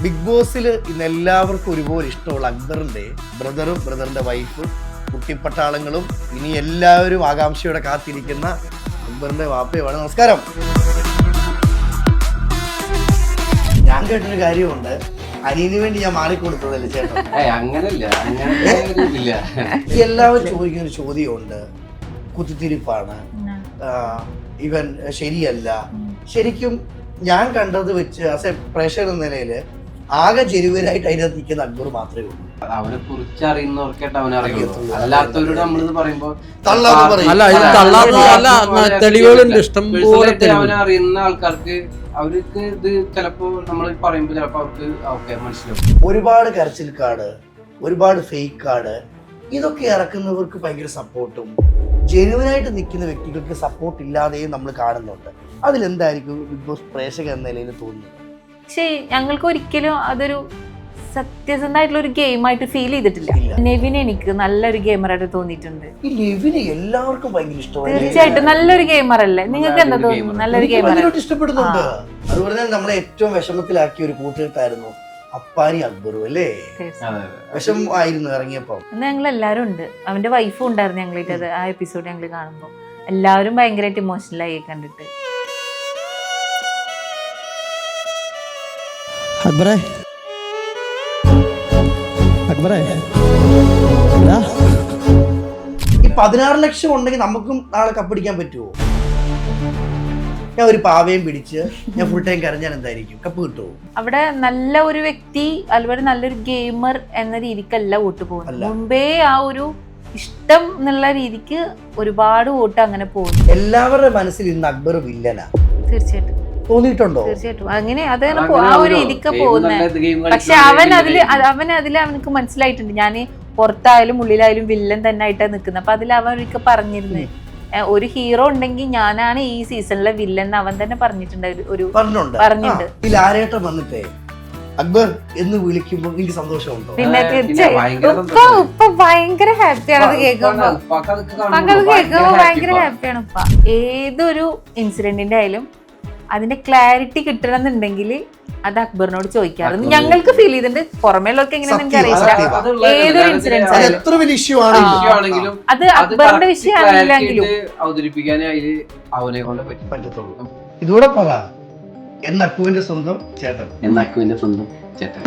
Big ബോസിൽ ഇന്ന് എല്ലാവർക്കും ഒരുപോലെ ഇഷ്ടമുള്ള അക്ബറിന്റെ ബ്രദറും ബ്രദറിന്റെ വൈഫും കുട്ടിപ്പട്ടാളങ്ങളും ഇനി എല്ലാവരും ആകാംക്ഷയോടെ കാത്തിരിക്കുന്ന അക്ബറിന്റെ വാപ്പയുമാണ്. നമസ്കാരം. ഞാൻ കേട്ടൊരു കാര്യമുണ്ട്, അനിയന് വേണ്ടി ഞാൻ മാറിക്കൊടുത്തതല്ലേ ചേട്ടൻ? അങ്ങനല്ല. എല്ലാവരും ചോദിക്കുന്ന ഒരു ചോദ്യമുണ്ട്, കുത്തിത്തിരിപ്പാണ്, ഇവൻ ശരിയല്ല. ശരിക്കും ഞാൻ കണ്ടത് വെച്ച് ആസ് എ പ്രേക്ഷകർ എന്ന നിലയിൽ ആകെ ജനുവനായിട്ട് അതിനകത്ത് നിൽക്കുന്ന അക്ബർ മാത്രമേ ഉള്ളൂ. അവനെ കുറിച്ച് അറിയുന്നവർക്കായിട്ട് അവനെ അറിയുള്ളൂ. അല്ലാത്തവരോട് നമ്മളിത് പറയുമ്പോ തെളിവുകളുണ്ട് ഇഷ്ടം പോലെ. അവനെ അറിയുന്ന ആൾക്കാർക്ക് അവർക്ക് ഇത് ചിലപ്പോ നമ്മൾ പറയുമ്പോ ചിലപ്പോ അവർക്ക് ഓക്കെ മനസ്സിലാവും. ഒരുപാട് കരച്ചിൽ കാർഡ്, ഒരുപാട് ഫേക്ക് കാർഡ്, ഇതൊക്കെ ഇറക്കുന്നവർക്ക് ഭയങ്കര സപ്പോർട്ടും ജനുവനായിട്ട് നിൽക്കുന്ന വ്യക്തികൾക്ക് സപ്പോർട്ട് ഇല്ലാതെയും നമ്മൾ കാണുന്നുണ്ട്. അതിലെന്തായിരിക്കും ബിഗ് ബോസ് പ്രേക്ഷക എന്ന നിലയിൽ തോന്നുന്നത്? പക്ഷേ ഞങ്ങൾക്ക് ഒരിക്കലും അതൊരു സത്യസന്ധമായിട്ടുള്ള ഒരു ഗെയിമായിട്ട് ഫീൽ ചെയ്തിട്ടില്ല. നെവിൻ എനിക്ക് നല്ലൊരു ഗെയിമറായിട്ട് തോന്നിയിട്ടുണ്ട്. ഈ നെവിനെ എല്ലാവർക്കും ഭയങ്കര ഇഷ്ടമാണ്. തീർച്ചയായിട്ടും നല്ലൊരു ഗെയിമർ അല്ലേ? നിങ്ങൾക്ക് എന്താ തോന്നുന്നു? നല്ലൊരു ഗെയിമർ ഇഷ്ടപ്പെടുന്നുണ്ട്. അതുപോലെ തന്നെ നമ്മളെ ഏറ്റവും വിഷമത്തിലാക്കിയ ഒരു കൂട്ടുകെട്ടായിരുന്നു അപ്പാനി അക്ബറും അല്ലേ? വിഷമം ആയിരുന്നു ഇറങ്ങിയപ്പോ. ഞങ്ങൾ എല്ലാവരും ഉണ്ട്, അവന്റെ വൈഫും ഉണ്ടായിരുന്നു ഞങ്ങളിട്ടത്. ആ എപ്പിസോഡ് ഞങ്ങൾ കാണുമ്പോൾ എല്ലാവരും ഭയങ്കരമായിട്ട് ഇമോഷണലായി കണ്ടിട്ട്. അക്ബറേ അക്ബറേ ഈ 16 ലക്ഷം ഉണ്ടെങ്കിൽ നമുക്കും നാളെ കപ്പടിക്കാൻ പറ്റുമോ? ഞാൻ ഒരു പാവയും പിടിച്ച് ഞാൻ ഫുൾ ടൈം കരഞ്ഞാൽ എന്തായിരിക്കും? കപ്പ് കിട്ടുമോ? അവിടെ നല്ല ഒരു വ്യക്തി അതുപോലെ നല്ലൊരു ഗെയിമർ എന്ന രീതിക്കല്ല വോട്ട് പോകുന്നത്. മുമ്പേ ആ ഒരു ഇഷ്ടം എന്നുള്ള രീതിക്ക് ഒരുപാട് വോട്ട് അങ്ങനെ പോകുന്നു. എല്ലാവരുടെ മനസ്സിൽ ഇന്ന് അക്ബർ വില്ലനാ. തീർച്ചയായിട്ടും തോന്നിയിട്ടുണ്ടോ? തീർച്ചയായിട്ടും അങ്ങനെ അതാണ് ആ ഒരു രീതിക്ക് പോകുന്നത്. പക്ഷെ അവനക്ക് മനസ്സിലായിട്ടുണ്ട്, ഞാൻ പുറത്തായാലും ഉള്ളിലായാലും വില്ലൻ തന്നെ ആയിട്ടാണ് നിൽക്കുന്നത്. അപ്പൊ അതിൽ അവനൊക്കെ പറഞ്ഞിരുന്നു, ഒരു ഹീറോ ഉണ്ടെങ്കിൽ ഞാനാണ് ഈ സീസണിലെ വില്ലൻ അവൻ തന്നെ പറഞ്ഞിട്ടുണ്ട്. പറഞ്ഞിട്ടുണ്ട്. ലാലേട്ടൻ വന്നിട്ടേ അക്ബർ എന്ന് വിളിക്കുമ്പോൾ എനിക്ക് സന്തോഷമുണ്ടോ? പിന്നെ തീർച്ചയായും ഉപ്പ ഭയങ്കര ഹാപ്പിയാണ് അത് കേൾക്കുമ്പോ. ഭയങ്കര ഹാപ്പിയാണ് ഉപ്പ. ഏതൊരു ഇൻസിഡന്റിന്റെ ആയാലും അതിന്റെ ക്ലാരിറ്റി കിട്ടണമെന്നുണ്ടെങ്കിൽ അത് അക്ബറിനോട് ചോദിക്കാറുണ്ട്. ഞങ്ങൾക്ക് ഫീൽ ചെയ്തിട്ടുണ്ട്. പുറമേലൊക്കെ എങ്ങനെയാണെന്ന് എനിക്ക് അറിയില്ല. ഏതൊരു ഇൻസിഡൻസ് ആണെങ്കിലും അത് അക്ബറിന്റെ വിഷയമാണെങ്കിലും അവതരിപ്പിക്കാനേ അതില് അവനെ കൊണ്ട് പറ്റത്തുള്ളൂ. ഇതോടെ പറ, എന്നക്കുവിന്റെ സ്വന്തം ചേട്ടൻ. എന്നക്കുവിന്റെ സ്വന്തം ചേട്ടൻ.